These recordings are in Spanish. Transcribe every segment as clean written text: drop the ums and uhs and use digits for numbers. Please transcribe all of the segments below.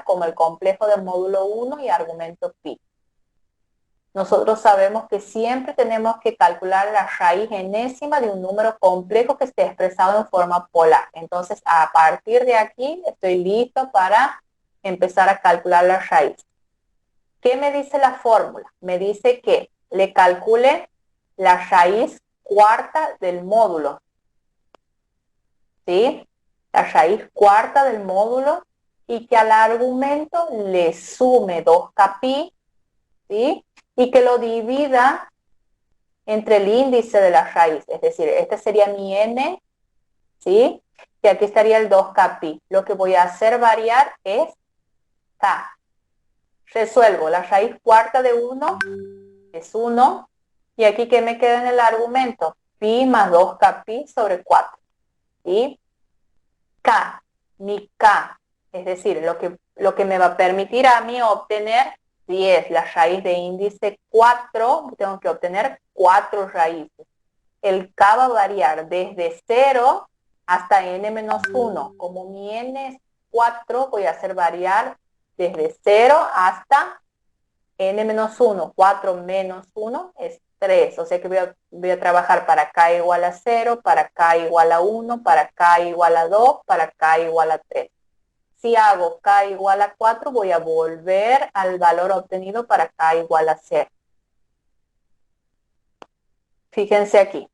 como el complejo de módulo 1 y argumento pi. Nosotros sabemos que siempre tenemos que calcular la raíz enésima de un número complejo que esté expresado en forma polar. Entonces, a partir de aquí, estoy listo para empezar a calcular la raíz. ¿Qué me dice la fórmula? Me dice que le calcule la raíz cuarta del módulo. ¿Sí? La raíz cuarta del módulo y que al argumento le sume 2kpi, ¿sí? Y que lo divida entre el índice de la raíz, es decir, este sería mi n, ¿sí? Y aquí estaría el 2kpi. Lo que voy a hacer variar es k. Resuelvo la raíz cuarta de 1, es 1, y aquí ¿qué me queda en el argumento? Pi más 2kpi sobre 4, ¿sí? K, mi K, es decir, lo que me va a permitir a mí obtener 10, la raíz de índice 4, tengo que obtener 4 raíces. El K va a variar desde 0 hasta n-1. Como mi n es 4, voy a hacer variar desde 0 hasta n-1. 4 menos 1 es 3. O sea que voy a trabajar para k igual a 0, para k igual a 1, para k igual a 2, para k igual a 3. Si hago k igual a 4, voy a volver al valor obtenido para k igual a 0. Fíjense aquí.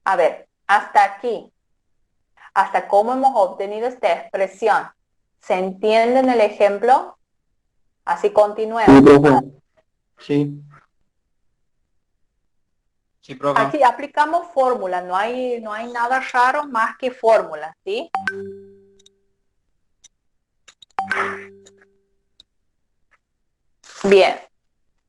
A ver, hasta aquí. Hasta cómo hemos obtenido esta expresión. ¿Se entiende en el ejemplo? Así continuemos. Sí, profe. Sí. Sí, profe. Aquí aplicamos fórmulas, no hay nada raro más que fórmulas, ¿sí? Bien,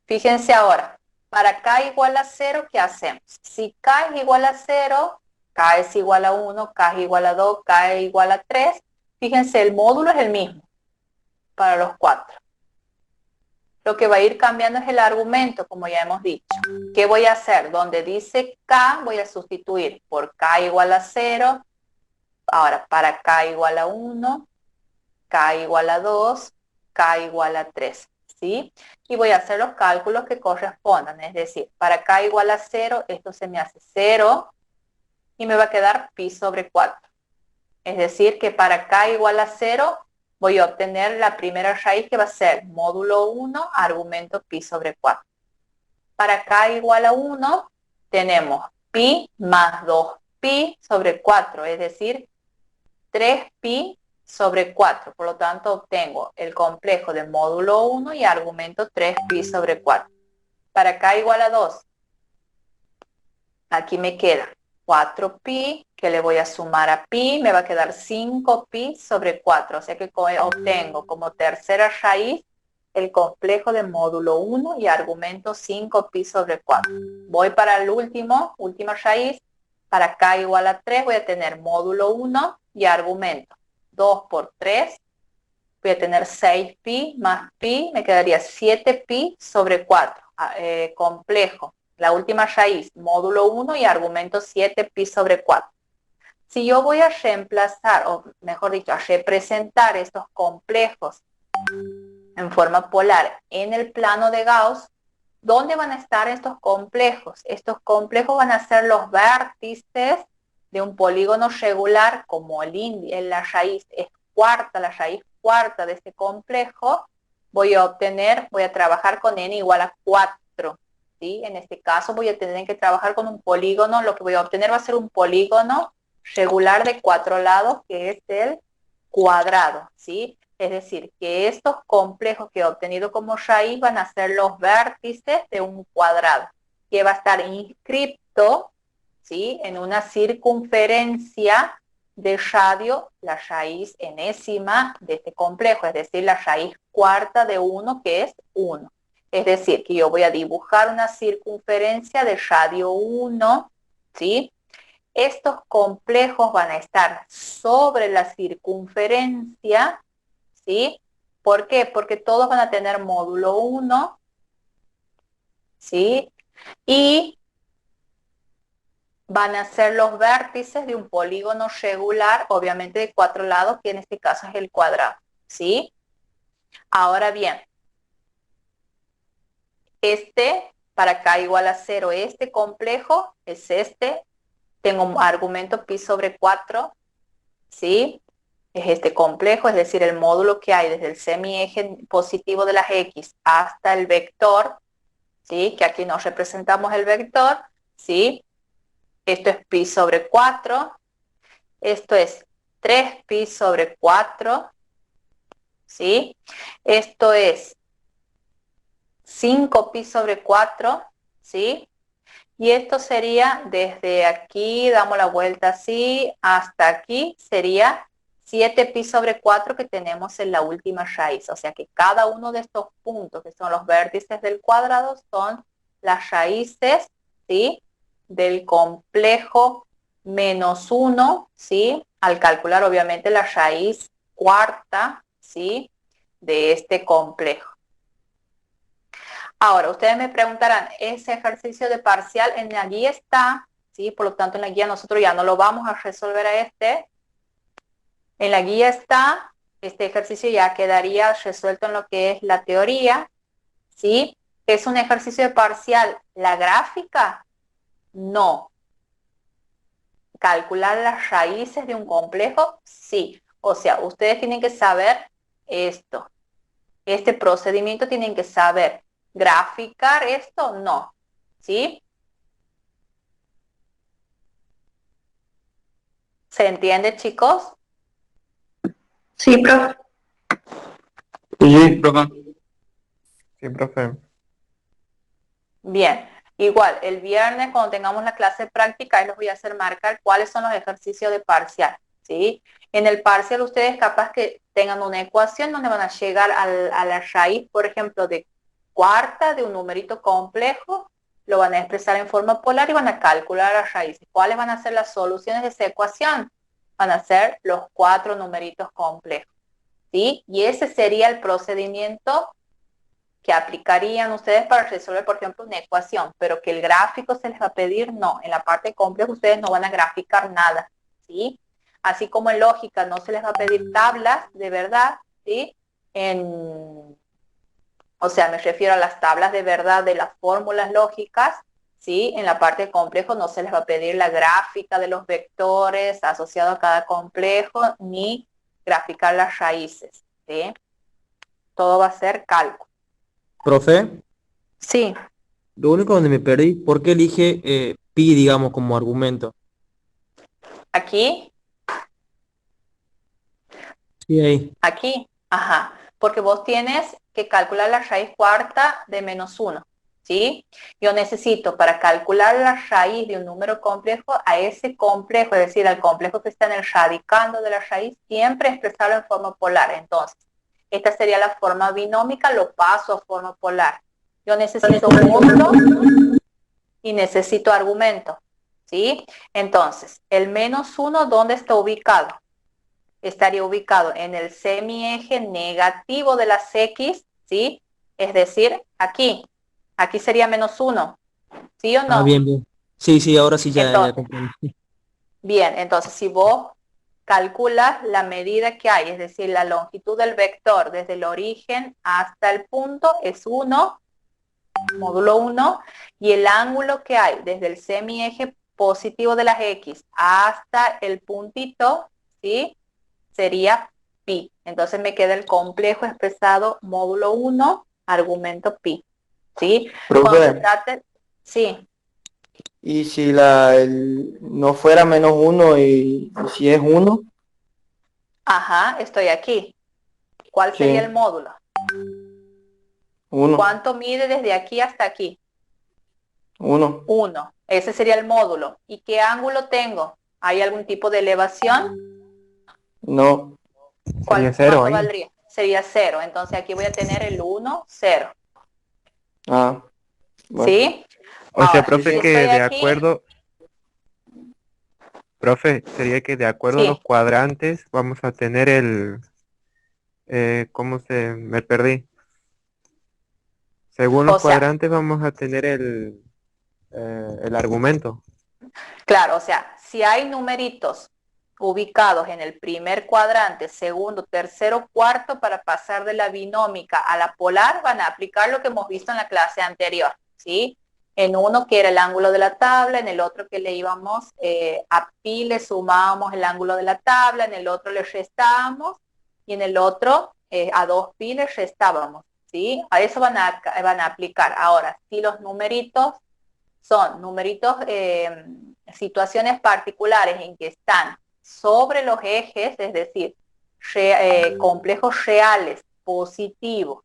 fíjense ahora, para k igual a 0, ¿qué hacemos? Si k es igual a 0, k es igual a 1, k es igual a 2, k es igual a 3, fíjense, el módulo es el mismo para los 4. Lo que va a ir cambiando es el argumento, como ya hemos dicho. ¿Qué voy a hacer? Donde dice k, voy a sustituir por k igual a 0. Ahora, para k igual a 1, k igual a 2, k igual a 3. ¿Sí? Y voy a hacer los cálculos que correspondan. Es decir, para k igual a 0, esto se me hace 0 y me va a quedar pi sobre 4. Es decir, que para k igual a 0, voy a obtener la primera raíz que va a ser módulo 1, argumento pi sobre 4. Para k igual a 1, tenemos pi más 2pi sobre 4, es decir, 3pi sobre 4. Por lo tanto, obtengo el complejo de módulo 1 y argumento 3pi sobre 4. Para k igual a 2, aquí me queda 4pi, que le voy a sumar a pi, me va a quedar 5pi sobre 4. O sea que obtengo como tercera raíz el complejo de módulo 1 y argumento 5pi sobre 4. Voy para el última raíz. Para k igual a 3 voy a tener módulo 1 y argumento 2 por 3. Voy a tener 6pi más pi, me quedaría 7pi sobre 4. Complejo. La última raíz, módulo 1 y argumento 7pi sobre 4. Si yo voy a reemplazar, o mejor dicho, a representar estos complejos en forma polar en el plano de Gauss, ¿dónde van a estar estos complejos? Estos complejos van a ser los vértices de un polígono regular, como la raíz es cuarta, la raíz cuarta de este complejo, voy a trabajar con n igual a 4. ¿Sí? En este caso voy a tener que trabajar con un polígono, lo que voy a obtener va a ser un polígono regular de 4 lados, que es el cuadrado, ¿sí? Es decir, que estos complejos que he obtenido como raíz van a ser los vértices de un cuadrado, que va a estar inscripto, ¿sí?, en una circunferencia de radio, la raíz enésima de este complejo, es decir, la raíz cuarta de 1, que es 1. Es decir, que yo voy a dibujar una circunferencia de radio 1, ¿sí? Estos complejos van a estar sobre la circunferencia, ¿sí? ¿Por qué? Porque todos van a tener módulo 1, ¿sí? Y van a ser los vértices de un polígono regular, obviamente de 4 lados, que en este caso es el cuadrado, ¿sí? Ahora bien, para k igual a 0, este complejo es este, tengo un argumento pi sobre 4, ¿sí? Es este complejo, es decir, el módulo que hay desde el semieje positivo de las x hasta el vector, ¿sí? Que aquí nos representamos el vector, ¿sí? Esto es pi sobre 4, esto es 3pi sobre 4, ¿sí? Esto es 5pi sobre 4, ¿sí? Y esto sería desde aquí, damos la vuelta así, hasta aquí, sería 7pi sobre 4 que tenemos en la última raíz. O sea que cada uno de estos puntos, que son los vértices del cuadrado, son las raíces, ¿sí? Del complejo menos 1, ¿sí? Al calcular obviamente la raíz cuarta, ¿sí? De este complejo. Ahora, ustedes me preguntarán, ese ejercicio de parcial en la guía está, ¿sí? Por lo tanto, en la guía nosotros ya no lo vamos a resolver a este. En la guía está, este ejercicio ya quedaría resuelto en lo que es la teoría, ¿sí? ¿Es un ejercicio de parcial la gráfica? No. ¿Calcular las raíces de un complejo? Sí. O sea, ustedes tienen que saber esto. Este procedimiento tienen que saber. ¿Graficar esto? No. ¿Sí? ¿Se entiende, chicos? Sí, profe. Sí, profe. Sí, profe. Bien. Igual, el viernes cuando tengamos la clase práctica, ahí les voy a hacer marcar cuáles son los ejercicios de parcial, ¿sí? En el parcial ustedes capaz que tengan una ecuación donde van a llegar a la raíz, por ejemplo, de cuarta de un numerito complejo, lo van a expresar en forma polar y van a calcular las raíces. ¿Cuáles van a ser las soluciones de esa ecuación? Van a ser los 4 numeritos complejos, ¿sí? Y ese sería el procedimiento que aplicarían ustedes para resolver, por ejemplo, una ecuación, pero que el gráfico se les va a pedir, no. En la parte compleja ustedes no van a graficar nada, ¿sí? Así como en lógica no se les va a pedir tablas de verdad, ¿sí? O sea, me refiero a las tablas de verdad de las fórmulas lógicas, ¿sí? En la parte complejo no se les va a pedir la gráfica de los vectores asociado a cada complejo, ni graficar las raíces, ¿sí? Todo va a ser cálculo. Profe, Sí, lo único donde me perdí, ¿por qué elige pi, digamos, como argumento? aquí, Sí, ahí. aquí, ajá, porque vos tienes que calcular la raíz cuarta de menos 1, ¿sí? Yo necesito para calcular la raíz de un número complejo a ese complejo, es decir, al complejo que está en el radicando de la raíz, siempre expresarlo en forma polar. Entonces, esta sería la forma binómica, lo paso a forma polar. Yo necesito módulo y necesito argumento, ¿sí? Entonces, el menos 1, ¿dónde está ubicado? Estaría ubicado en el semieje negativo de las X, ¿sí? Es decir, aquí. Aquí sería menos 1, ¿sí o Ah, no? bien, bien. Sí, sí, ahora sí ya Entonces, comprendí. bien, entonces si vos calculas la medida que hay, es decir, la longitud del vector desde el origen hasta el punto es 1, módulo 1, y el ángulo que hay desde el semieje positivo de las X hasta el puntito, ¿sí? Sería pi. Entonces me queda el complejo expresado módulo 1, argumento pi. ¿Sí? Cuando se Profe, trate, sí, ¿y si no fuera menos uno y si es uno? ajá, estoy aquí. ¿Cuál sería el Sí, módulo? uno, ¿Cuánto mide desde aquí hasta aquí? uno. 1. Ese sería el módulo. ¿Y qué ángulo tengo? ¿Hay algún tipo de elevación? No, Sería cero ¿Cuánto ahí. valdría? Sería 0. Entonces aquí voy a tener el 1, 0. ah, bueno, ¿Sí? O sea, Ahora, sí, profe, si sí. estoy que de aquí, acuerdo, profe, sería que de acuerdo a los sí. cuadrantes vamos a tener ¿cómo me perdí? Según los O sea, cuadrantes vamos a tener el argumento. Claro, o sea, si hay numeritos ubicados en el primer cuadrante, segundo, tercero, cuarto, para pasar de la binómica a la polar, van a aplicar lo que hemos visto en la clase anterior, ¿sí? En uno que era el ángulo de la tabla, en el otro que le íbamos a pi le sumábamos el ángulo de la tabla, en el otro le restábamos y en el otro a 2pi le restábamos, ¿sí? A eso van a aplicar. Ahora, si los numeritos son numeritos, situaciones particulares en que están sobre los ejes, es decir, complejos reales, positivo,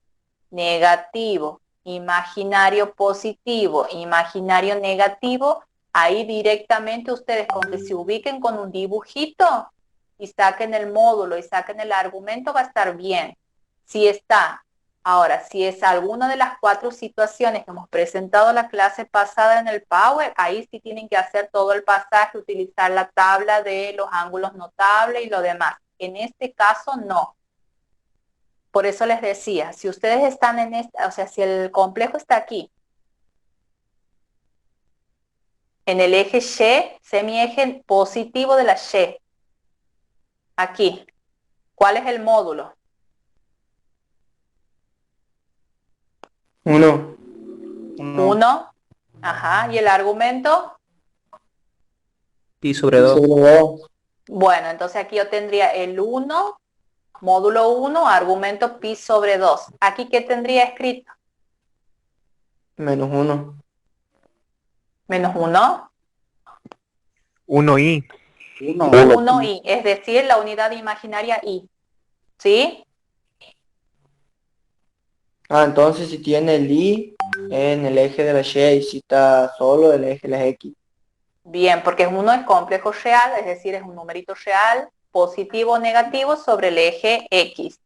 negativo, imaginario positivo, imaginario negativo, ahí directamente ustedes con que se ubiquen con un dibujito y saquen el módulo y saquen el argumento va a estar bien. Si está, ahora, si es alguna de las 4 situaciones que hemos presentado la clase pasada en el Power, ahí sí tienen que hacer todo el pasaje, utilizar la tabla de los ángulos notables y lo demás. En este caso, no. Por eso les decía, si ustedes están en esta, o sea, si el complejo está aquí, en el eje Y, semieje positivo de la Y, aquí, ¿cuál es el módulo? 1. 1, ajá, ¿y el argumento? Pi sobre 2. Sobre 2. Bueno, entonces aquí yo tendría el 1, módulo 1, argumento pi sobre 2. ¿Aquí qué tendría escrito? Menos 1. Menos 1. 1i. 1i, es decir, la unidad imaginaria i. ¿Sí? Ah, entonces si tiene el i en el eje de la y, si está solo el eje de la x. Bien, porque uno es complejo real, es decir, es un numerito real, positivo o negativo sobre el eje X.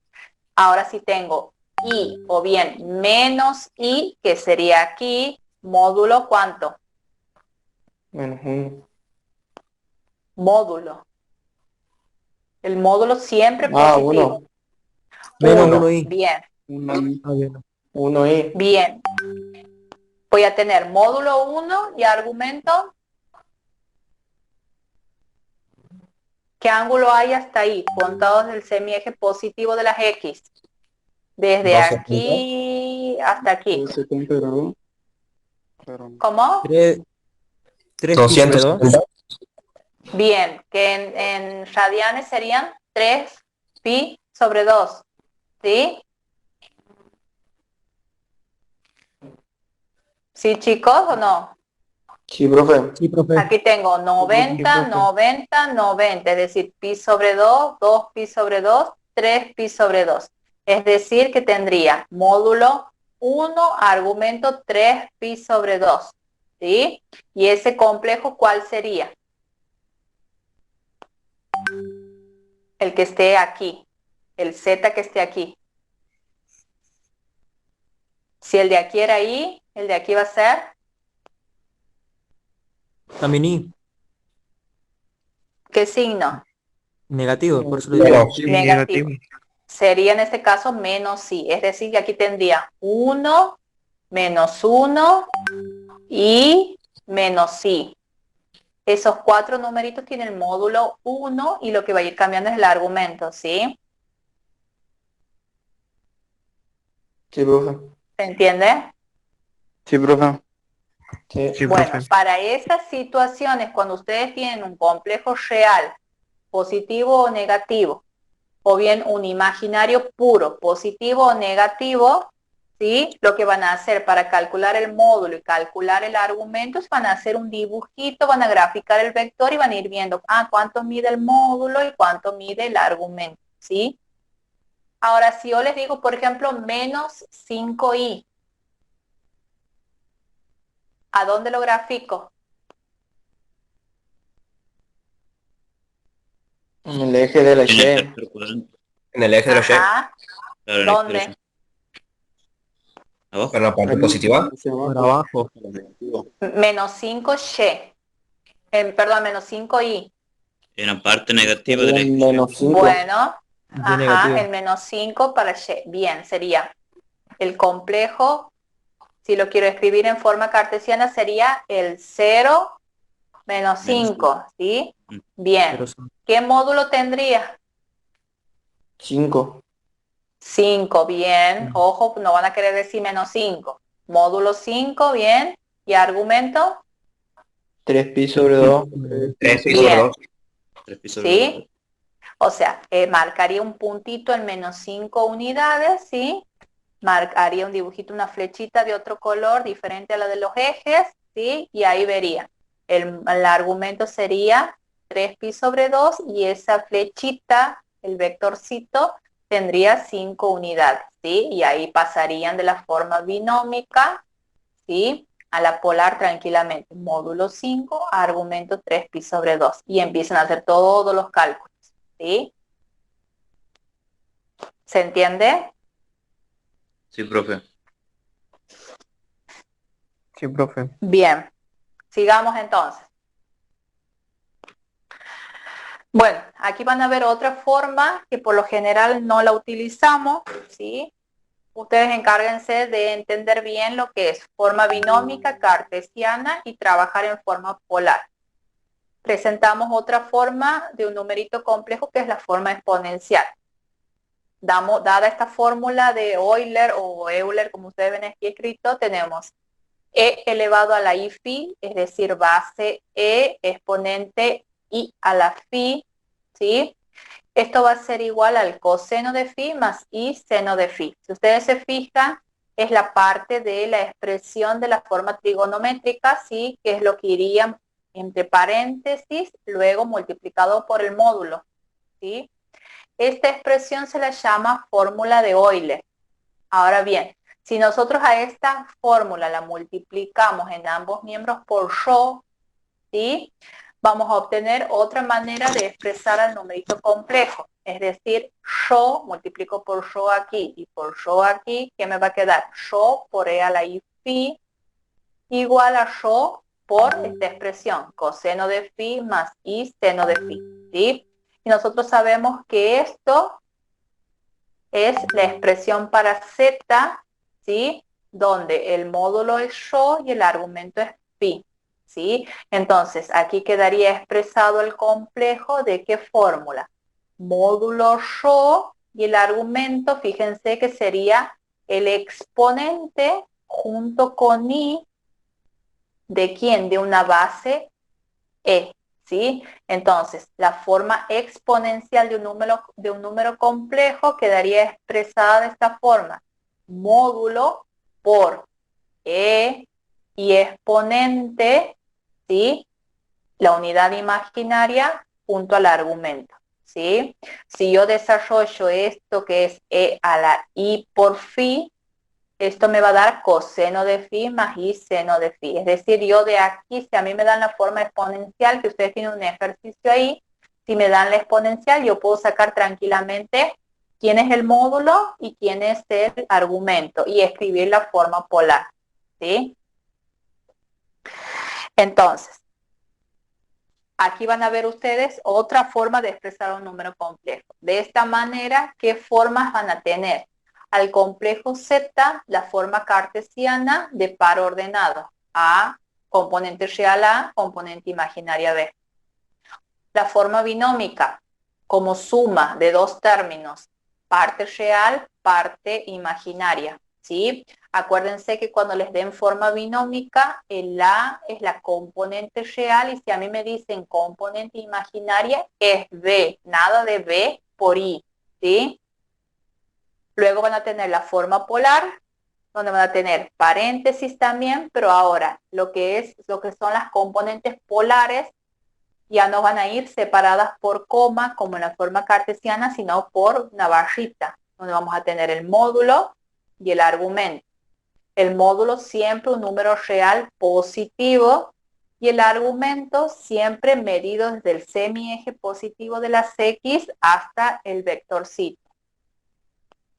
Ahora si tengo i o bien menos i, que sería aquí, módulo ¿cuánto? Menos 1. Módulo. El módulo siempre Ah, positivo. 1. Menos 1. 1i. Bien, 1i. Ah, bien. 1i. bien. Voy a tener módulo 1 y argumento. ¿Qué ángulo hay hasta ahí? Contados del semieje positivo de las X. Desde 12 aquí hasta aquí. 70 grados. ¿Cómo? 3 pi sobre 2. 270. Bien, que en radianes serían 3 pi sobre 2. ¿Sí? ¿Sí, chicos, o no? Sí, profe. Sí, profe. Aquí tengo 90, profe. 90, 90, es decir, pi sobre 2, 2 pi sobre 2, 3 pi sobre 2. Es decir, que tendría módulo 1, argumento 3 pi sobre 2. ¿Sí? Y ese complejo, ¿cuál sería? El que esté aquí, el z que esté aquí. Si el de aquí era i, el de aquí va a ser También i. ¿qué signo? Negativo, por eso lo digo. Menos. Sí, Negativo. Sería en este caso menos i, es decir, que aquí tendría 1, menos 1 y menos i. Esos 4 numeritos tienen el módulo 1 y lo que va a ir cambiando es el argumento, ¿sí? Sí, profe. ¿Se entiende? Sí, profe. Sí. Sí, Bueno, profe. para esas situaciones, cuando ustedes tienen un complejo real, positivo o negativo, o bien un imaginario puro, positivo o negativo, ¿sí? Lo que van a hacer para calcular el módulo y calcular el argumento es van a hacer un dibujito, van a graficar el vector y van a ir viendo, cuánto mide el módulo y cuánto mide el argumento, ¿sí? Ahora, si yo les digo, por ejemplo, menos 5i, ¿a dónde lo grafico? En el eje de la y. En el eje de la Y. Ajá. ¿Dónde? Abajo. En la parte positiva. Por abajo. Menos 5y. Perdón, menos 5i. Hay una parte negativa del eje. Menos 5. Bueno, Y ajá, negativo. el menos 5 para y. Bien, sería el complejo, si lo quiero escribir en forma cartesiana, sería el 0, Menos Menos 5, ¿sí? Mm. Bien. Pero son- ¿Qué módulo tendría? 5. 5, bien. Ojo, no van a querer decir menos 5. Módulo 5, bien. ¿Y argumento? 3pi sobre 2. 3 pi sobre Bien. 2. 3 pi sobre 2. ¿Sí? O sea, marcaría un puntito en menos 5 unidades, ¿sí? Marcaría un dibujito, una flechita de otro color diferente a la de los ejes, ¿sí? Y ahí vería. El argumento sería 3pi sobre 2 y esa flechita, el vectorcito, tendría 5 unidades, ¿sí? Y ahí pasarían de la forma binómica, ¿sí? A la polar tranquilamente. Módulo 5, argumento 3pi sobre 2. Y empiezan a hacer todos los cálculos, ¿sí? ¿Se entiende? Sí, profe. Sí, profe. Bien. Sigamos entonces. Bueno, aquí van a ver otra forma que por lo general no la utilizamos, ¿sí? Ustedes encárguense de entender bien lo que es forma binómica, cartesiana y trabajar en forma polar. Presentamos otra forma de un numerito complejo que es la forma exponencial. Dada esta fórmula de Euler o Euler, como ustedes ven aquí escrito, tenemos e elevado a la i phi, es decir, base e exponente i a la phi, ¿sí? Esto va a ser igual al coseno de phi más i seno de phi. Si ustedes se fijan, es la parte de la expresión de la forma trigonométrica, ¿sí? Que es lo que iría entre paréntesis, luego multiplicado por el módulo, ¿sí? Esta expresión se la llama fórmula de Euler. Ahora bien, si nosotros a esta fórmula la multiplicamos en ambos miembros por ρ, ¿sí? Vamos a obtener otra manera de expresar al numerito complejo. Es decir, ρ multiplico por ρ aquí y por ρ aquí, ¿qué me va a quedar? Ρ por e a la i phi igual a ρ por esta expresión, coseno de phi más i seno de phi, ¿sí? Y nosotros sabemos que esto es la expresión para z, ¿sí? Donde el módulo es ρ y el argumento es phi, ¿sí? Entonces, aquí quedaría expresado el complejo de qué fórmula. Módulo ρ y el argumento, fíjense que sería el exponente junto con i de quién, de una base e, ¿sí? Entonces, la forma exponencial de un número complejo quedaría expresada de esta forma. Módulo por e y exponente, ¿sí? La unidad imaginaria junto al argumento, ¿sí? Si yo desarrollo esto que es e a la i por phi, esto me va a dar coseno de phi más i seno de phi. Es decir, yo de aquí, si a mí me dan la forma exponencial, que ustedes tienen un ejercicio ahí, si me dan la exponencial, yo puedo sacar tranquilamente quién es el módulo y quién es el argumento y escribir la forma polar, ¿sí? Entonces, aquí van a ver ustedes otra forma de expresar un número complejo. De esta manera, ¿qué formas van a tener? Al complejo Z, la forma cartesiana de par ordenado. A, componente real A, componente imaginaria B. La forma binómica, como suma de dos términos, parte real, parte imaginaria, ¿sí? Acuérdense que cuando les den forma binómica, el A es la componente real y si a mí me dicen componente imaginaria, es B, nada de B por I, ¿sí? Luego van a tener la forma polar, donde van a tener paréntesis también, pero ahora lo que son las componentes polares ya no van a ir separadas por coma como en la forma cartesiana, sino por una barrita, donde vamos a tener el módulo y el argumento. El módulo siempre un número real positivo y el argumento siempre medido desde el semieje positivo de las X hasta el vectorcito,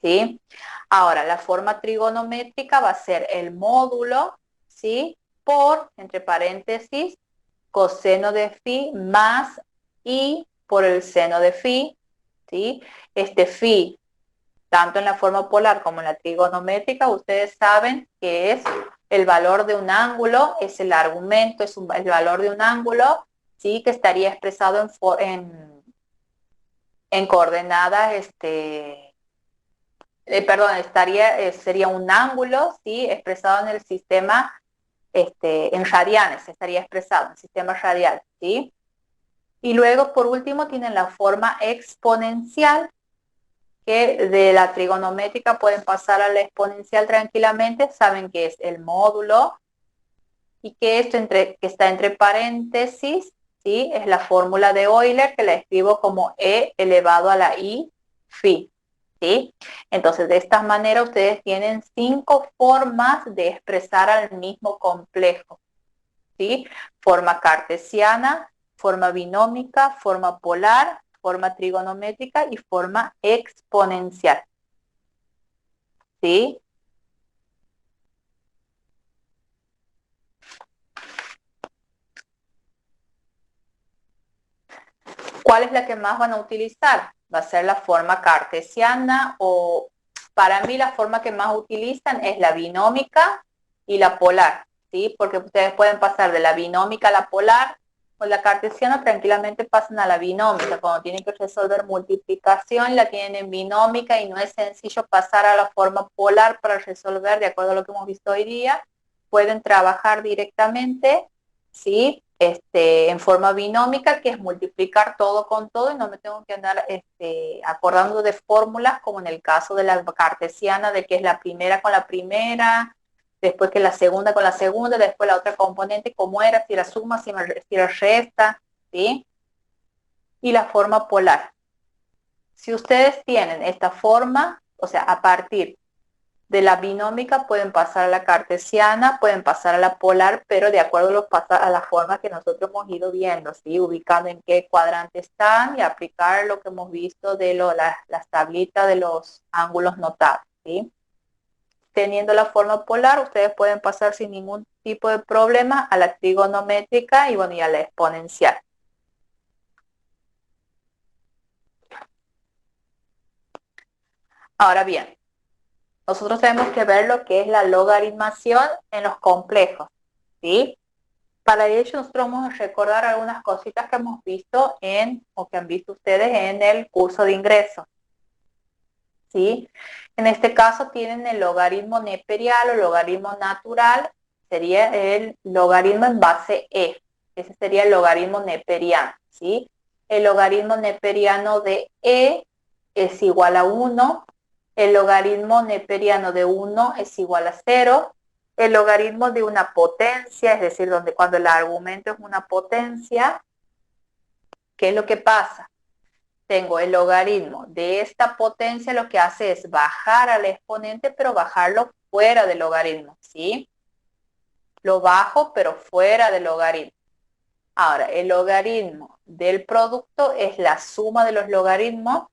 ¿sí? Ahora, la forma trigonométrica va a ser el módulo, ¿sí? Por, entre paréntesis, coseno de phi más i por el seno de phi, ¿sí? Este phi, tanto en la forma polar como en la trigonométrica, ustedes saben que es El valor de un ángulo es el argumento, el valor de un ángulo, ¿sí? Que estaría expresado en coordenadas, sería un ángulo, ¿sí? Expresado en el sistema, en radianes, estaría expresado en el sistema radial, ¿sí? Y luego, por último, tienen la forma exponencial, que de la trigonométrica pueden pasar a la exponencial tranquilamente. Saben que es el módulo y que esto que está entre paréntesis, ¿sí? Es la fórmula de Euler, que la escribo como E elevado a la I phi, ¿sí? Entonces, de esta manera ustedes tienen 5 formas de expresar al mismo complejo, ¿sí? Forma cartesiana, forma binómica, forma polar, forma trigonométrica y forma exponencial, ¿sí? ¿Cuál es la que más van a utilizar? Va a ser la forma cartesiana, o para mí la forma que más utilizan es la binómica y la polar, ¿sí? Porque ustedes pueden pasar de la binómica a la polar, o la cartesiana tranquilamente pasan a la binómica. Cuando tienen que resolver multiplicación la tienen en binómica y no es sencillo pasar a la forma polar para resolver, de acuerdo a lo que hemos visto hoy día. Pueden trabajar directamente, ¿sí? En forma binómica, que es multiplicar todo con todo y no me tengo que andar acordando de fórmulas, como en el caso de la cartesiana, de que es la primera con la primera, después que la segunda con la segunda, después la otra componente, cómo era, si la suma, si la resta, ¿sí? Y la forma polar. Si ustedes tienen esta forma, o sea, a partir de la binómica pueden pasar a la cartesiana, pueden pasar a la polar, pero de acuerdo a la forma que nosotros hemos ido viendo, ¿sí? Ubicando en qué cuadrante están y aplicar lo que hemos visto de las tablitas de los ángulos notables, ¿sí? Teniendo la forma polar, ustedes pueden pasar sin ningún tipo de problema a la trigonométrica y, bueno, y a la exponencial. Ahora bien, nosotros tenemos que ver lo que es la logaritmación en los complejos, ¿sí? Para ello nosotros vamos a recordar algunas cositas que hemos visto o que han visto ustedes en el curso de ingreso, ¿sí? En este caso tienen el logaritmo neperiano o logaritmo natural, sería el logaritmo en base E. Ese sería el logaritmo neperiano, ¿sí? El logaritmo neperiano de E es igual a 1. El logaritmo neperiano de 1 es igual a 0. El logaritmo de una potencia, es decir, cuando el argumento es una potencia, ¿qué es lo que pasa? Tengo el logaritmo de esta potencia, lo que hace es bajar al exponente, pero bajarlo fuera del logaritmo, ¿sí? Lo bajo, pero fuera del logaritmo. Ahora, el logaritmo del producto es la suma de los logaritmos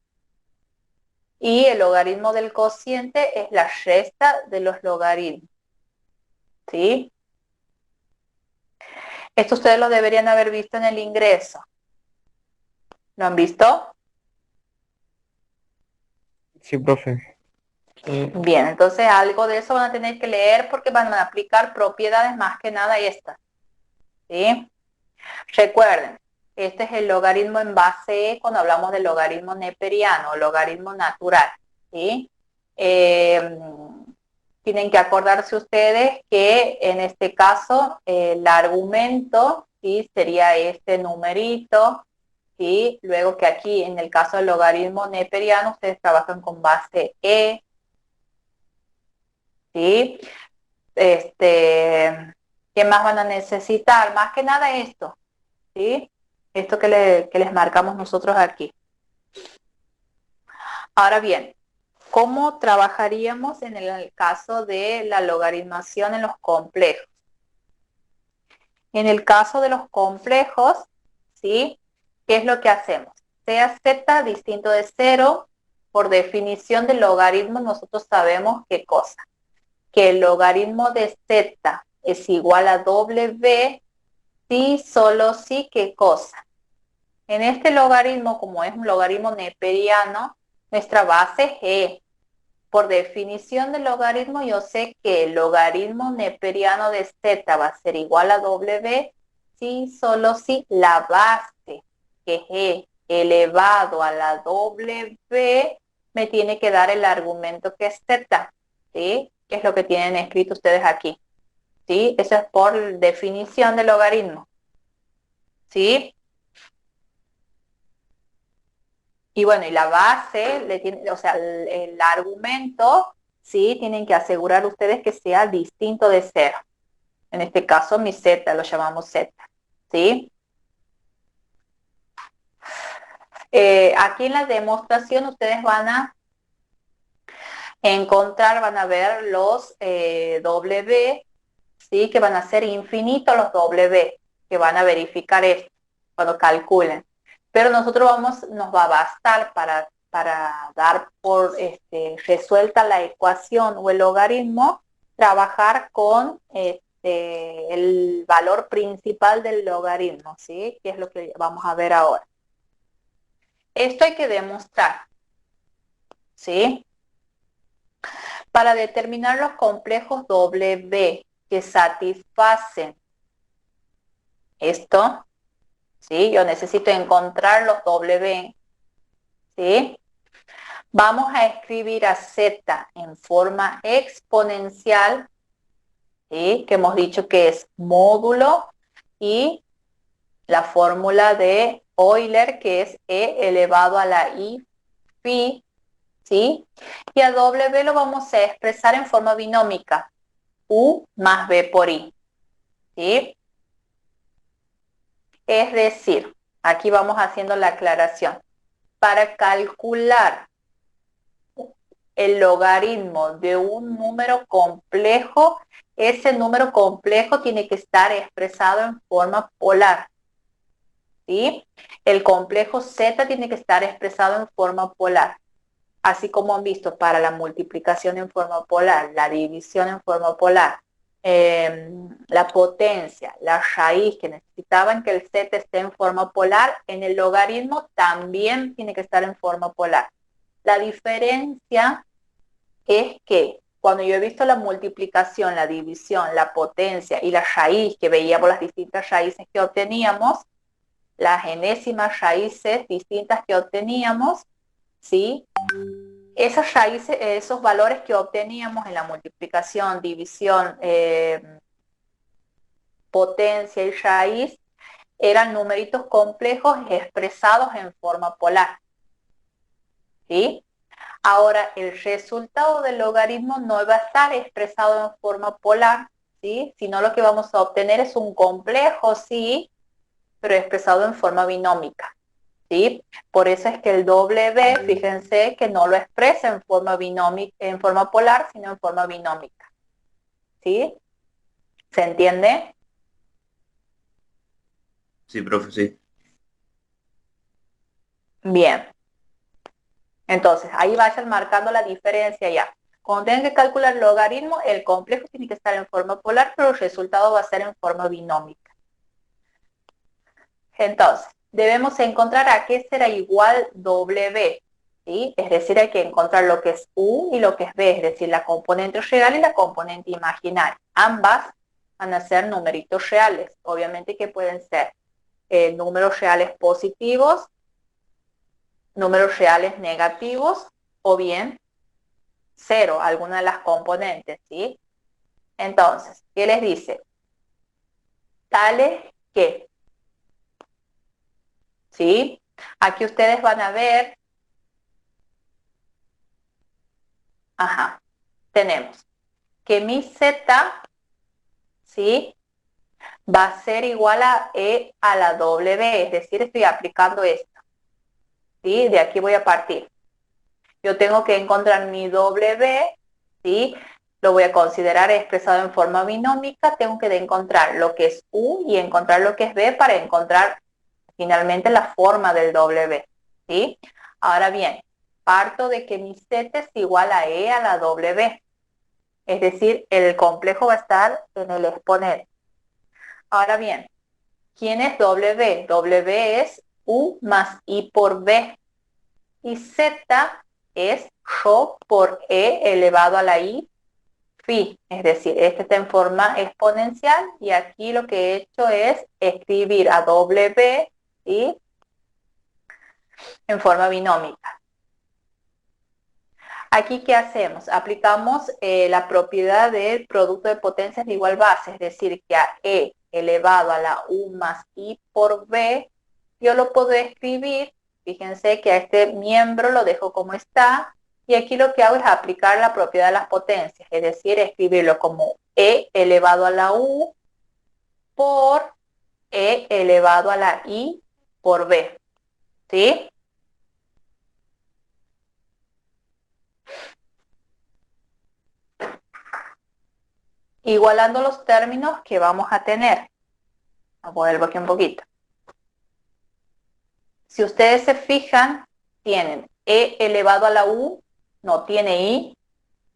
y el logaritmo del cociente es la resta de los logaritmos, ¿sí? Esto ustedes lo deberían haber visto en el ingreso. ¿Lo han visto? Sí, profe. Bien, entonces algo de eso van a tener que leer porque van a aplicar propiedades más que nada estas, ¿sí? Recuerden, este es el logaritmo en base E cuando hablamos del logaritmo neperiano o logaritmo natural, ¿sí? Tienen que acordarse ustedes que en este caso el argumento, ¿sí? Sería este numerito, ¿sí? Luego que aquí en el caso del logaritmo neperiano ustedes trabajan con base E, ¿sí? ¿Qué más van a necesitar? Más que nada esto, ¿sí? Esto que les marcamos nosotros aquí. Ahora bien, ¿cómo trabajaríamos en el caso de la logaritmación en los complejos? En el caso de los complejos, ¿sí? ¿Qué es lo que hacemos? Sea z distinto de 0, por definición del logaritmo nosotros sabemos qué cosa. Que el logaritmo de z es igual a w si, solo si, ¿qué cosa? En este logaritmo, como es un logaritmo neperiano, nuestra base es E, por definición del logaritmo, yo sé que el logaritmo neperiano de z va a ser igual a w si solo si la base, que es e elevado a la w, me tiene que dar el argumento que es z, ¿sí? Que es lo que tienen escrito ustedes aquí, ¿sí? Eso es por definición del logaritmo, ¿sí? Y bueno, y la base, o sea, el argumento, ¿sí? Tienen que asegurar ustedes que sea distinto de cero. En este caso, mi z, lo llamamos z, ¿sí? Aquí en la demostración ustedes van a encontrar, van a ver los W, ¿sí? Que van a ser infinitos los W, que van a verificar esto cuando calculen. Pero nosotros nos va a bastar para dar por resuelta la ecuación o el logaritmo, trabajar con el valor principal del logaritmo, ¿sí? Que es lo que vamos a ver ahora. Esto hay que demostrar, ¿sí? Para determinar los complejos W que satisfacen esto, ¿sí? Yo necesito encontrar los W, ¿sí? Vamos a escribir a Z en forma exponencial, ¿sí? Que hemos dicho que es módulo, y la fórmula de Euler, que es E elevado a la I phi, ¿sí? Y a W lo vamos a expresar en forma binómica, U más B por I, ¿sí? Es decir, aquí vamos haciendo la aclaración. Para calcular el logaritmo de un número complejo, ese número complejo tiene que estar expresado en forma polar, ¿sí? El complejo z tiene que estar expresado en forma polar. Así como han visto para la multiplicación en forma polar, la división en forma polar, la potencia, la raíz, que necesitaban que el z esté en forma polar, en el logaritmo también tiene que estar en forma polar. La diferencia es que cuando yo he visto la multiplicación, la división, la potencia y la raíz, que veíamos las distintas raíces que obteníamos, las enésimas raíces distintas que obteníamos, ¿sí? Esas raíces, esos valores que obteníamos en la multiplicación, división, potencia y raíz, eran numeritos complejos expresados en forma polar, ¿sí? Ahora, el resultado del logaritmo no va a estar expresado en forma polar, ¿sí? Sino lo que vamos a obtener es un complejo, sí, pero expresado en forma binómica, ¿sí? Por eso es que el W, fíjense que no lo expresa en forma binómica, en forma polar, sino en forma binómica, ¿sí? ¿Se entiende? Sí, profe, sí. Bien. Entonces, ahí vayan marcando la diferencia ya. Cuando tengan que calcular el logaritmo, el complejo tiene que estar en forma polar, pero el resultado va a ser en forma binómica. Entonces, debemos encontrar a qué será igual W, ¿sí? Es decir, hay que encontrar lo que es U y lo que es B, es decir, la componente real y la componente imaginaria. Ambas van a ser numeritos reales, obviamente que pueden ser números reales positivos, números reales negativos, o bien cero, alguna de las componentes, ¿sí? Entonces, ¿qué les dice? Tales que, ¿sí? Aquí ustedes van a ver, ajá, tenemos que mi z, ¿sí? Va a ser igual a E a la W, es decir, estoy aplicando esto, ¿sí? De aquí voy a partir. Yo tengo que encontrar mi W, ¿sí? Lo voy a considerar expresado en forma binómica, tengo que encontrar lo que es U y encontrar lo que es B para encontrar finalmente la forma del W, ¿sí? Ahora bien, parto de que mi Z es igual a E a la W, es decir, el complejo va a estar en el exponente. Ahora bien, ¿quién es W? W es U más I por B. Y Z es yo por e elevado a la i phi. Es decir, este está en forma exponencial y aquí lo que he hecho es escribir a w y en forma binómica. Aquí, ¿qué hacemos? Aplicamos la propiedad del producto de potencias de igual base, es decir, que a e elevado a la u más i por b, yo lo puedo escribir, fíjense que a este miembro lo dejo como está, y aquí lo que hago es aplicar la propiedad de las potencias, es decir, escribirlo como e elevado a la u por e elevado a la i por b, ¿sí? Igualando los términos que vamos a tener. Vuelvo aquí un poquito. Si ustedes se fijan, tienen e elevado a la u, no tiene i,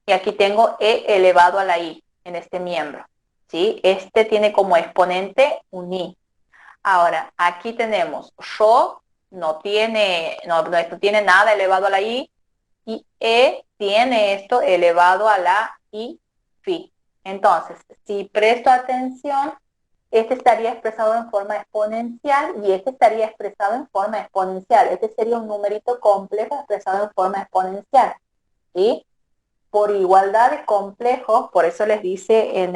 y aquí tengo e elevado a la i en este miembro, ¿sí? Este tiene como exponente un i. Ahora, aquí tenemos yo, no tiene nada elevado a la i, y e tiene esto elevado a la i phi. Entonces, si presto atención, este estaría expresado en forma exponencial y este estaría expresado en forma exponencial. Este sería un numerito complejo expresado en forma exponencial, ¿sí? Por igualdad de complejos, por eso les dice en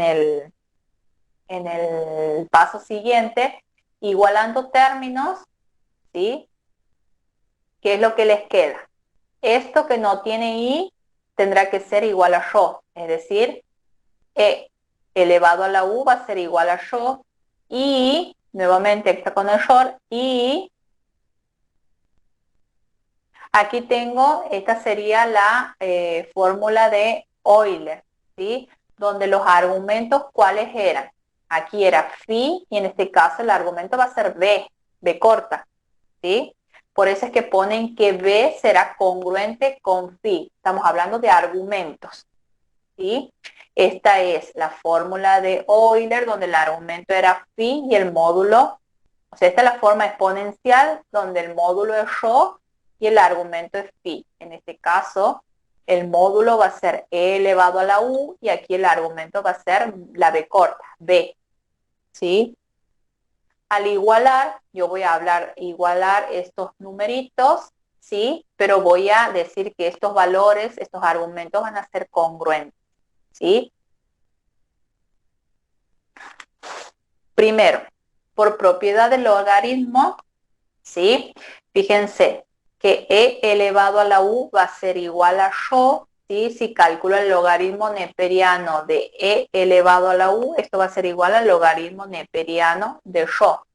el paso siguiente, igualando términos, ¿sí? ¿Qué es lo que les queda? Esto que no tiene i tendrá que ser igual a yo, es decir, e elevado a la u va a ser igual a yo, y nuevamente está con el short, y aquí tengo, esta sería la fórmula de Euler, ¿sí? Donde los argumentos, ¿cuáles eran? Aquí era phi, y en este caso el argumento va a ser b corta, ¿sí? Por eso es que ponen que b será congruente con phi. Estamos hablando de argumentos, ¿sí? Esta es la fórmula de Euler, donde el argumento era phi y el módulo, o sea, esta es la forma exponencial, donde el módulo es rho y el argumento es phi. En este caso, el módulo va a ser e elevado a la u y aquí el argumento va a ser la b corta, b, ¿sí? Al igualar, yo voy a igualar estos numeritos, ¿sí? Pero voy a decir que estos valores, estos argumentos van a ser congruentes, ¿sí? Primero, por propiedad del logaritmo, ¿sí? Fíjense que e elevado a la u va a ser igual a rho, ¿sí? Si calculo el logaritmo neperiano de e elevado a la u, esto va a ser igual al logaritmo neperiano de rho,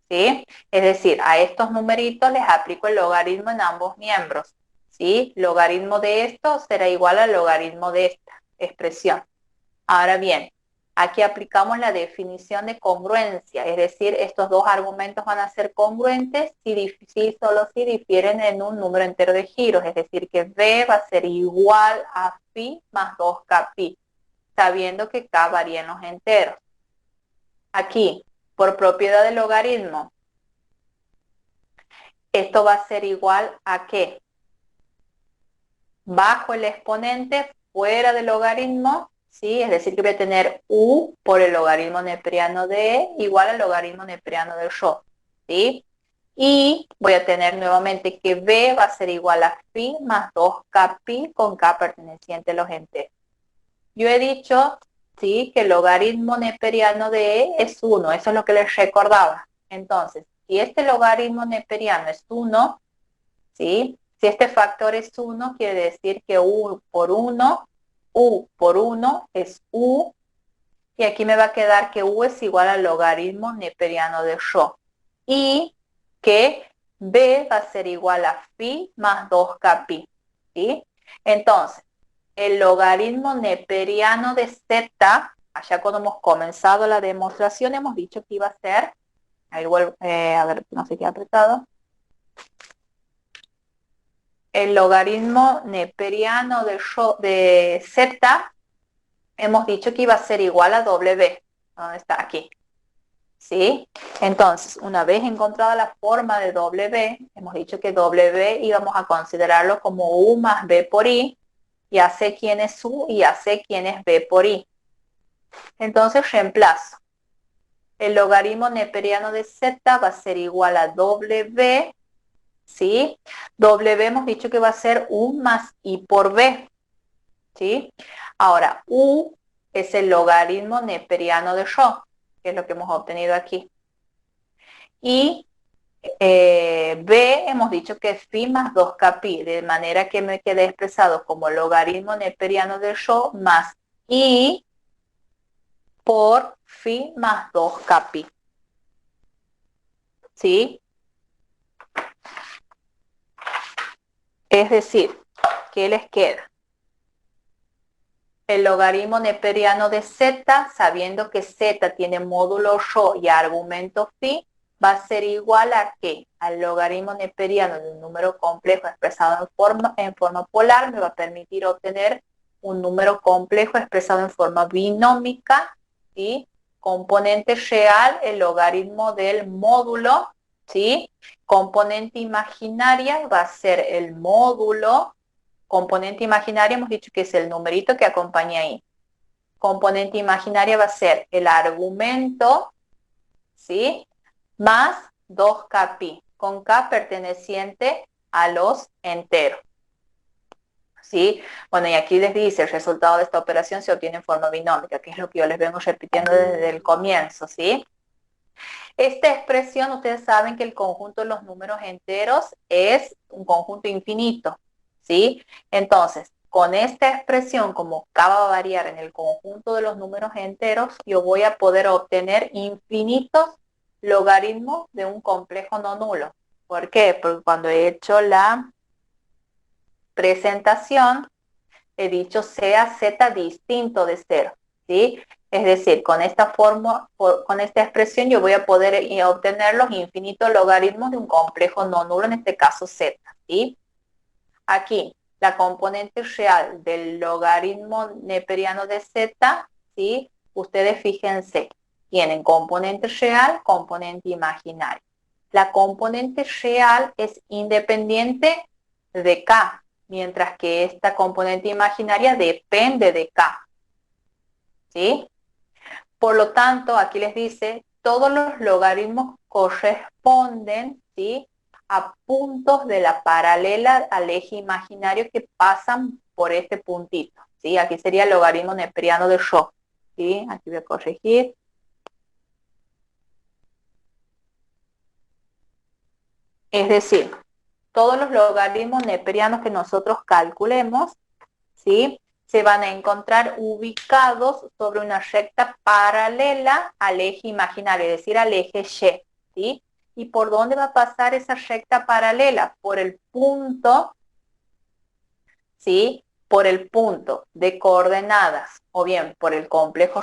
¿sí? Es decir, a estos numeritos les aplico el logaritmo en ambos miembros, ¿sí? Logaritmo de esto será igual al logaritmo de esta expresión. Ahora bien, aquí aplicamos la definición de congruencia, es decir, estos dos argumentos van a ser congruentes solo si difieren en un número entero de giros, es decir, que b va a ser igual a phi más 2k pi, sabiendo que k varía en los enteros. Aquí, por propiedad del logaritmo, esto va a ser igual a ¿qué? Bajo el exponente, fuera del logaritmo, ¿sí? Es decir, que voy a tener u por el logaritmo neperiano de e igual al logaritmo neperiano de rho, ¿sí? Y voy a tener nuevamente que b va a ser igual a phi más 2k pi con k perteneciente a los enteros. Yo he dicho, ¿sí? Que el logaritmo neperiano de e es 1, eso es lo que les recordaba. Entonces, si este logaritmo neperiano es 1, ¿sí? Si este factor es 1, quiere decir que u por 1 es u, y aquí me va a quedar que u es igual al logaritmo neperiano de rho, y que b va a ser igual a phi más 2k pi, ¿sí? Entonces, el logaritmo neperiano de z, allá cuando hemos comenzado la demostración hemos dicho que iba a ser, ahí vuelvo, a ver, no sé qué ha apretado, el logaritmo neperiano de z, hemos dicho que iba a ser igual a w. ¿Dónde está? Aquí. ¿sí? Entonces, una vez encontrada la forma de W, hemos dicho que W íbamos a considerarlo como U más B por I, ya sé quién es U y ya sé quién es B por I. Entonces reemplazo. El logaritmo neperiano de Z va a ser igual a W, ¿sí? W hemos dicho que va a ser U más I por B, ¿sí? Ahora, U es el logaritmo neperiano de Rho, que es lo que hemos obtenido aquí. Y B hemos dicho que es phi más 2kpi, de manera que me quede expresado como logaritmo neperiano de Rho más I por phi más 2kpi. ¿Sí? Es decir, ¿qué les queda? El logaritmo neperiano de Z, sabiendo que Z tiene módulo Rho y argumento phi, va a ser igual a ¿qué? Al logaritmo neperiano de un número complejo expresado en forma polar, me va a permitir obtener un número complejo expresado en forma binómica, ¿sí? Componente real, el logaritmo del módulo, ¿sí? Componente imaginaria va a ser el módulo. Componente imaginaria hemos dicho que es el numerito que acompaña ahí. Componente imaginaria va a ser el argumento, ¿sí? Más 2kpi, con k perteneciente a los enteros. ¿Sí? Bueno, y aquí les dice, el resultado de esta operación se obtiene en forma binómica, que es lo que yo les vengo repitiendo desde el comienzo, ¿sí? Esta expresión, ustedes saben que el conjunto de los números enteros es un conjunto infinito, ¿sí? Entonces, con esta expresión, como k va a variar en el conjunto de los números enteros, yo voy a poder obtener infinitos logaritmos de un complejo no nulo. ¿Por qué? Porque cuando he hecho la presentación, he dicho sea z distinto de 0, ¿sí? Es decir, con esta forma, con esta expresión yo voy a poder obtener los infinitos logaritmos de un complejo no nulo, en este caso z, ¿sí? Aquí, la componente real del logaritmo neperiano de z, ¿sí? Ustedes fíjense, tienen componente real, componente imaginario. La componente real es independiente de k, mientras que esta componente imaginaria depende de k, ¿sí? Por lo tanto, aquí les dice, todos los logaritmos corresponden, ¿sí?, a puntos de la paralela al eje imaginario que pasan por este puntito, ¿sí? Aquí sería el logaritmo neperiano de Rho, ¿sí? Aquí voy a corregir. Es decir, todos los logaritmos neperianos que nosotros calculemos, ¿sí?, se van a encontrar ubicados sobre una recta paralela al eje imaginario, es decir, al eje Y, ¿sí? ¿Y por dónde va a pasar esa recta paralela? Por el punto, ¿sí?, por el punto de coordenadas, o bien por el complejo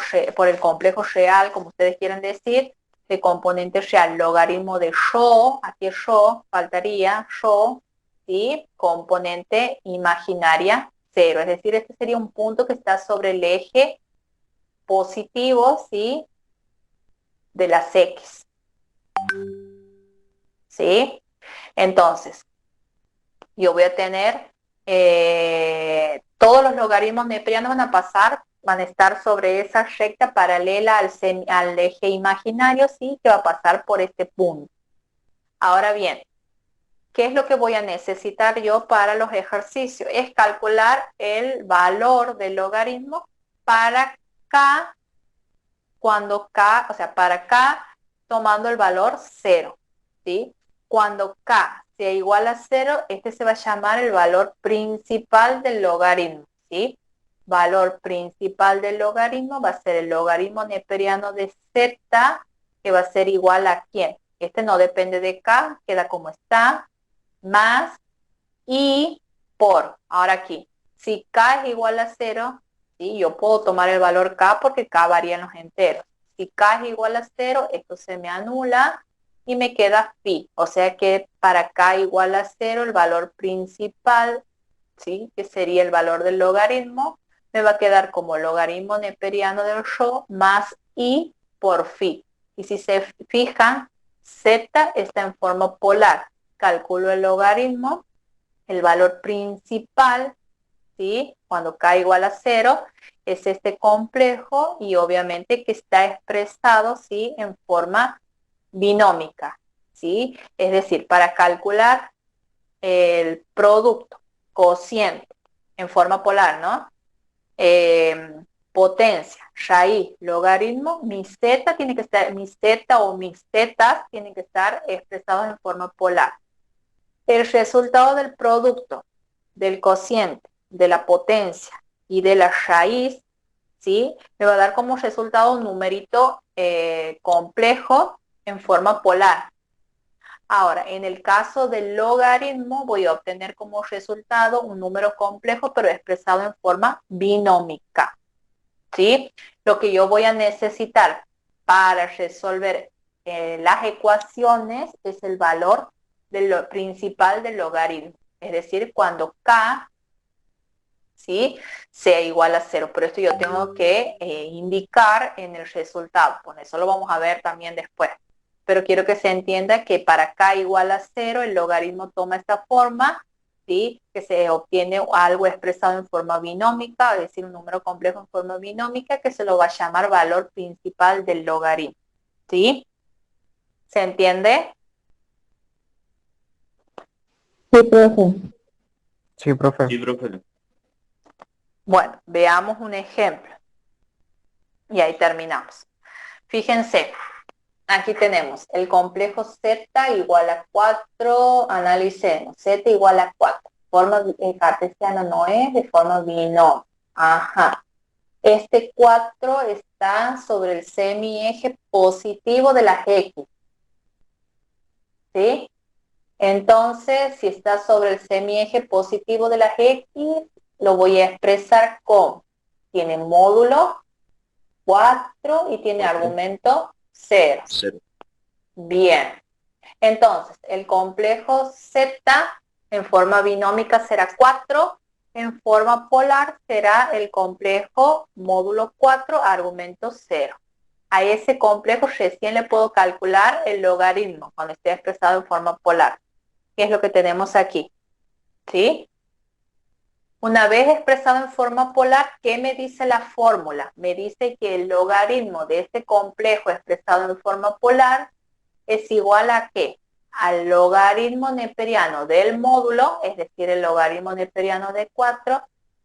real, como ustedes quieran decir, de componente real, logaritmo de Rho, aquí Rho, faltaría Rho, ¿sí?, componente imaginaria 0, es decir, este sería un punto que está sobre el eje positivo, ¿sí?, de las X, ¿sí? Entonces, yo voy a tener, todos los logaritmos neperianos van a estar sobre esa recta paralela al eje imaginario, ¿sí?, que va a pasar por este punto. Ahora bien, ¿qué es lo que voy a necesitar yo para los ejercicios? Es calcular el valor del logaritmo para k, cuando k, o sea, para k tomando el valor 0, ¿sí? Cuando k sea igual a 0, este se va a llamar el valor principal del logaritmo, ¿sí? Valor principal del logaritmo va a ser el logaritmo neperiano de z, que va a ser igual a ¿quién? Este no depende de k, queda como está, más I por, ahora aquí, si k es igual a 0, ¿sí?, yo puedo tomar el valor k porque k varía en los enteros. Si k es igual a 0, esto se me anula y me queda phi. O sea que para k igual a 0, el valor principal, ¿sí?, que sería el valor del logaritmo, me va a quedar como logaritmo neperiano del Rho más I por phi. Y si se fijan, z está en forma polar. Calculo el logaritmo, el valor principal, ¿sí? Cuando k igual a 0, es este complejo y obviamente que está expresado, ¿sí? En forma binómica, ¿sí? Es decir, para calcular el producto, cociente, en forma polar, ¿no? Potencia, raíz, logaritmo, mi z tiene que estar, mi z o mis zetas tienen que estar expresados en forma polar. El resultado del producto, del cociente, de la potencia y de la raíz, ¿sí? Me va a dar como resultado un numerito complejo en forma polar. Ahora, en el caso del logaritmo, voy a obtener como resultado un número complejo, pero expresado en forma binómica, ¿sí? Lo que yo voy a necesitar para resolver las ecuaciones es el valor principal del logaritmo. Es decir, cuando k, ¿sí?, sea igual a 0. Pero esto yo tengo que indicar en el resultado. Bueno, eso lo vamos a ver también después. Pero quiero que se entienda que para k igual a 0, el logaritmo toma esta forma, ¿sí?, que se obtiene algo expresado en forma binómica, es decir, un número complejo en forma binómica, que se lo va a llamar valor principal del logaritmo, ¿sí? ¿Se entiende? Sí, profe. Sí, profe. Sí, profe. Bueno, veamos un ejemplo. Y ahí terminamos. Fíjense, aquí tenemos el complejo z igual a 4, analicemos, z igual a 4. Forma cartesiana no es, de forma binomio. Ajá. Este 4 está sobre el semieje positivo de las x, ¿sí? Entonces, si está sobre el semieje positivo de las x, lo voy a expresar como, tiene módulo 4 y tiene argumento 0. 0. Bien. Entonces, el complejo z en forma binómica será 4, en forma polar será el complejo módulo 4, argumento 0. A ese complejo recién le puedo calcular el logaritmo cuando esté expresado en forma polar, que es lo que tenemos aquí, ¿sí? Una vez expresado en forma polar, ¿qué me dice la fórmula? Me dice que el logaritmo de este complejo expresado en forma polar es igual a ¿qué? Al logaritmo neperiano del módulo, es decir, el logaritmo neperiano de 4,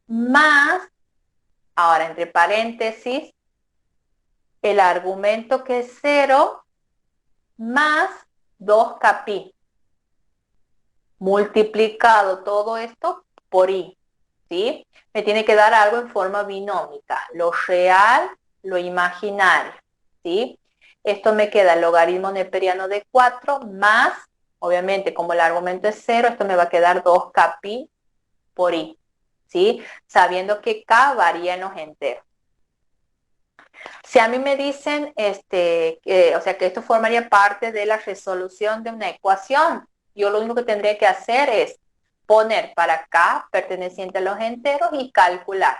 más, ahora entre paréntesis, el argumento que es 0, más 2kπ. Multiplicado todo esto por i, ¿sí? Me tiene que dar algo en forma binómica, lo real, lo imaginario, ¿sí? Esto me queda el logaritmo neperiano de 4 más, obviamente como el argumento es 0, esto me va a quedar 2kπ por i, ¿sí? Sabiendo que k varía en los enteros. Si a mí me dicen, o sea, que esto formaría parte de la resolución de una ecuación, yo lo único que tendría que hacer es poner para k perteneciente a los enteros y calcular.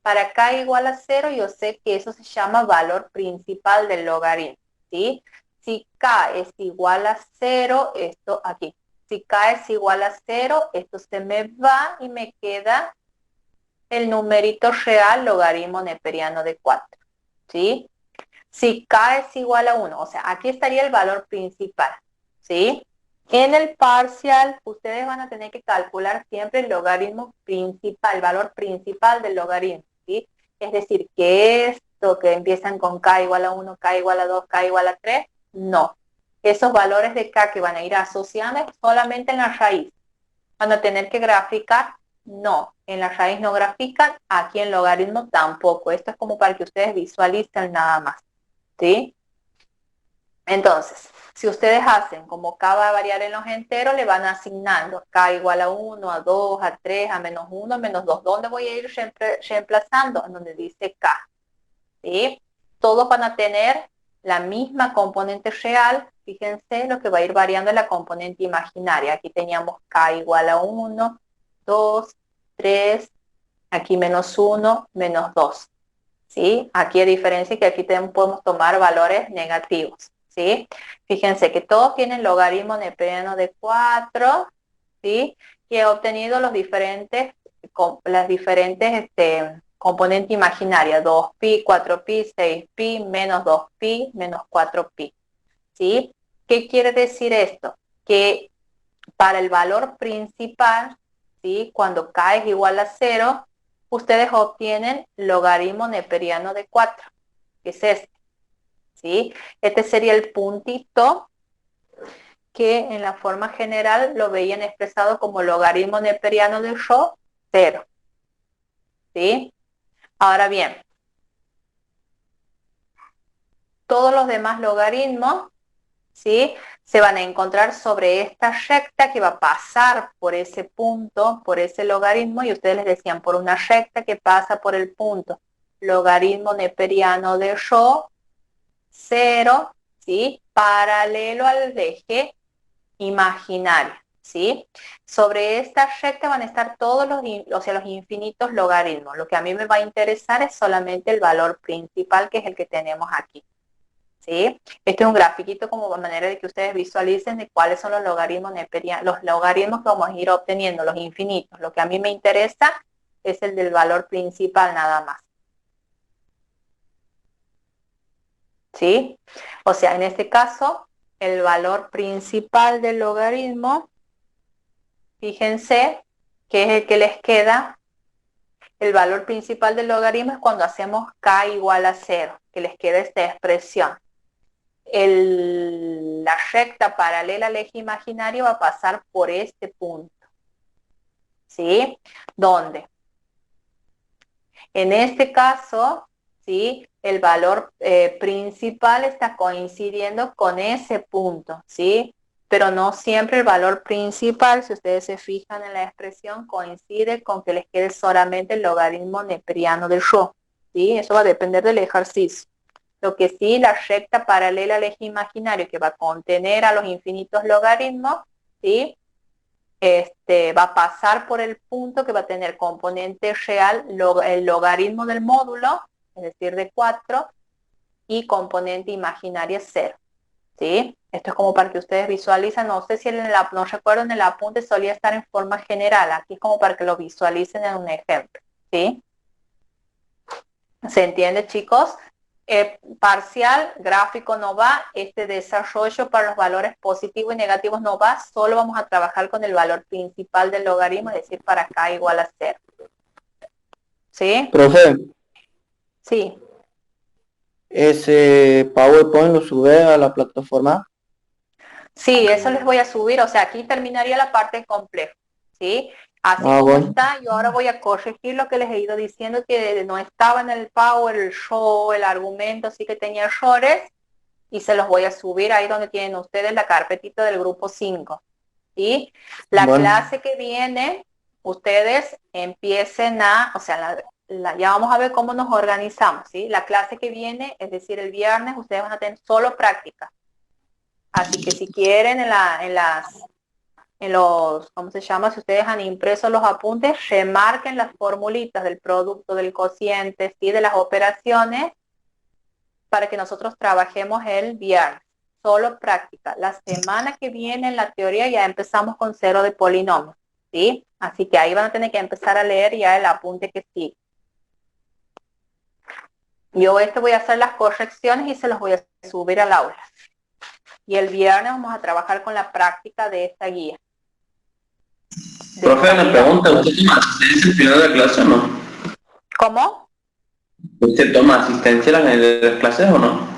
Para k igual a 0, yo sé que eso se llama valor principal del logaritmo, ¿sí? Si k es igual a 0, esto aquí. Si k es igual a 0, esto se me va y me queda el numerito real logaritmo neperiano de 4, ¿sí? Si k es igual a 1, o sea, aquí estaría el valor principal, ¿sí? En el parcial, ustedes van a tener que calcular siempre el logaritmo principal, el valor principal del logaritmo, ¿sí? Es decir, que esto que empiezan con k igual a 1, k igual a 2, k igual a 3, no. Esos valores de k que van a ir asociando solamente en la raíz. Van a tener que graficar, no. En la raíz no grafican, aquí en logaritmo tampoco. Esto es como para que ustedes visualicen nada más, ¿sí? Entonces, si ustedes hacen como k va a variar en los enteros, le van asignando k igual a 1, a 2, a 3, a menos 1, a menos 2. ¿Dónde voy a ir reemplazando? En donde dice k, ¿sí? Todos van a tener la misma componente real. Fíjense, lo que va a ir variando es la componente imaginaria. Aquí teníamos k igual a 1, 2, 3, aquí menos 1, menos 2. ¿sí? Aquí a diferencia que aquí podemos tomar valores negativos, ¿sí? Fíjense que todos tienen logaritmo neperiano de 4, ¿sí? Y he obtenido las diferentes componentes imaginarias, 2pi, 4pi, 6pi, menos 2pi, menos 4pi, ¿sí? ¿Qué quiere decir esto? Que para el valor principal, ¿sí? Cuando k es igual a 0, ustedes obtienen logaritmo neperiano de 4, que es este, ¿sí? Este sería el puntito que en la forma general lo veían expresado como logaritmo neperiano de rho 0, ¿sí? Ahora bien, todos los demás logaritmos, ¿sí? Se van a encontrar sobre esta recta que va a pasar por ese punto, por ese logaritmo, y ustedes les decían por una recta que pasa por el punto logaritmo neperiano de rho 0, ¿sí? Paralelo al eje imaginario, ¿sí? Sobre esta recta van a estar todos los infinitos logaritmos. Lo que a mí me va a interesar es solamente el valor principal, que es el que tenemos aquí, ¿sí? Este es un grafiquito como manera de que ustedes visualicen de cuáles son los logaritmos neperianos, los logaritmos que vamos a ir obteniendo, los infinitos. Lo que a mí me interesa es el del valor principal nada más, ¿sí? O sea, en este caso, el valor principal del logaritmo, fíjense que es el que les queda. El valor principal del logaritmo es cuando hacemos k igual a 0, que les queda esta expresión. La recta paralela al eje imaginario va a pasar por este punto, ¿sí? ¿Dónde? En este caso, ¿sí? El valor principal está coincidiendo con ese punto, ¿sí? Pero no siempre el valor principal, si ustedes se fijan en la expresión, coincide con que les quede solamente el logaritmo neperiano del rho, ¿sí? Eso va a depender del ejercicio. Lo que sí, la recta paralela al eje imaginario, que va a contener a los infinitos logaritmos, ¿sí? Va a pasar por el punto que va a tener componente real, el logaritmo del módulo, es decir, de 4, y componente imaginaria 0, ¿sí? Esto es como para que ustedes visualicen, no sé si no recuerdo, en el apunte solía estar en forma general, aquí es como para que lo visualicen en un ejemplo, ¿sí? ¿Se entiende, chicos? Parcial, gráfico no va, este desarrollo para los valores positivos y negativos no va, solo vamos a trabajar con el valor principal del logaritmo, es decir, para k igual a 0. ¿Sí? Profe, Sí. ese PowerPoint lo sube a la plataforma. Sí, eso les voy a subir, o sea, aquí terminaría la parte compleja, ¿sí? Así como Bueno. está, yo ahora voy a corregir lo que les he ido diciendo, que no estaba en el Power, el show, el argumento, sí que tenía errores, y se los voy a subir ahí donde tienen ustedes la carpetita del grupo 5, ¿sí? La Bueno. clase que viene, ustedes empiecen o sea, ya vamos a ver cómo nos organizamos, ¿sí? La clase que viene, es decir, el viernes, ustedes van a tener solo práctica. Así que si quieren ¿cómo se llama? Si ustedes han impreso los apuntes, remarquen las formulitas del producto, del cociente, ¿sí? De las operaciones, para que nosotros trabajemos el viernes. Solo práctica. La semana que viene en la teoría ya empezamos con 0 de polinomios, ¿sí? Así que ahí van a tener que empezar a leer ya el apunte que sigue. Yo voy a hacer las correcciones y se los voy a subir al aula. Y el viernes vamos a trabajar con la práctica de esta guía. Profe, una pregunta, ¿usted toma asistencia al final de la clase o no? ¿Cómo? ¿Usted toma asistencia a las clases o no?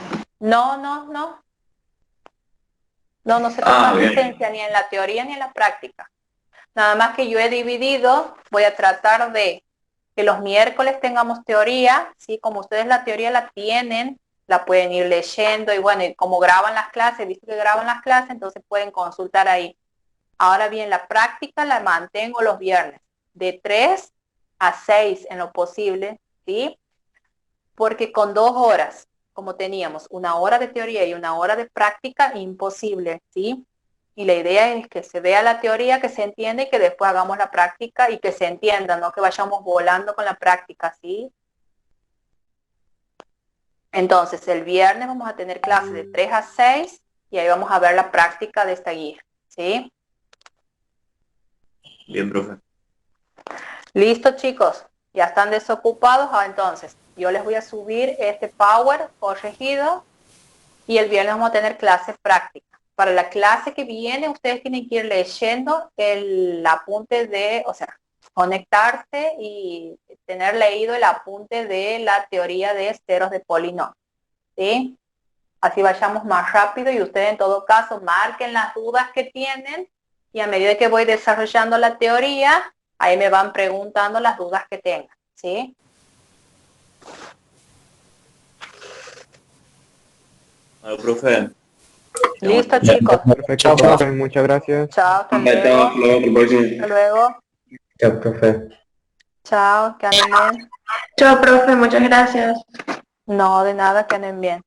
No. No se toma bien. asistencia ni en la teoría ni en la práctica. Nada más que yo he dividido, voy a tratar de que los miércoles tengamos teoría, ¿sí? Como ustedes la teoría la tienen, la pueden ir leyendo y bueno, y como graban las clases, visto que graban las clases, entonces pueden consultar ahí. Ahora bien, la práctica la mantengo los viernes, de 3 a 6 en lo posible, ¿sí? Porque con 2 horas, como teníamos una hora de teoría y una hora de práctica, imposible, ¿sí? Y la idea es que se vea la teoría, que se entienda y que después hagamos la práctica y que se entienda, no que vayamos volando con la práctica, ¿sí? Entonces, el viernes vamos a tener clases de 3 a 6 y ahí vamos a ver la práctica de esta guía, ¿sí? Bien, profe. Listo, chicos, ya están desocupados. Entonces, yo les voy a subir este Power corregido y el viernes vamos a tener clase práctica. Para la clase que viene, ustedes tienen que ir leyendo el apunte de, o sea, conectarse y tener leído el apunte de la teoría de esteros de polinomio, ¿sí? Así vayamos más rápido y ustedes en todo caso marquen las dudas que tienen y a medida que voy desarrollando la teoría, ahí me van preguntando las dudas que tengan, ¿sí? Bueno, profe. Listo, chicos. Perfecto, profe, muchas gracias. Chao, hasta Chao, luego. hasta luego. Hasta luego. Chao, profe. Chao, que anden bien. Chao, profe, muchas gracias. No, de nada, que anden bien.